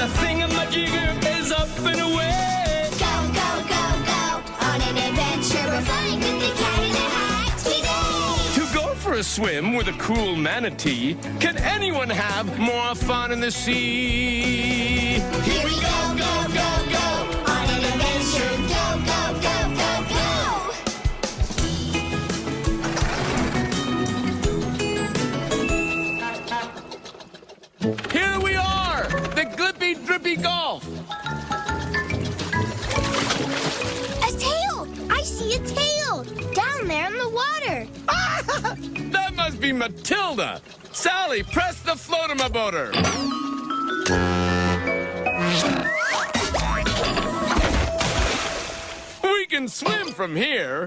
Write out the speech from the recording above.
the thingamajigger is up and away. Go, go, go, go, on an adventure. We're flying with the cat in the hat today. To go for a swim with a cool manatee, can anyone have more fun in the sea? Here we go, go, go, go, on an adventure. Go, go, go, go, go. Here we are, the Glippy Drippy Golf. A tail! I see a tail down there in the water. That must be Matilda. Sally, press the float-em-a-boater. We can swim from here.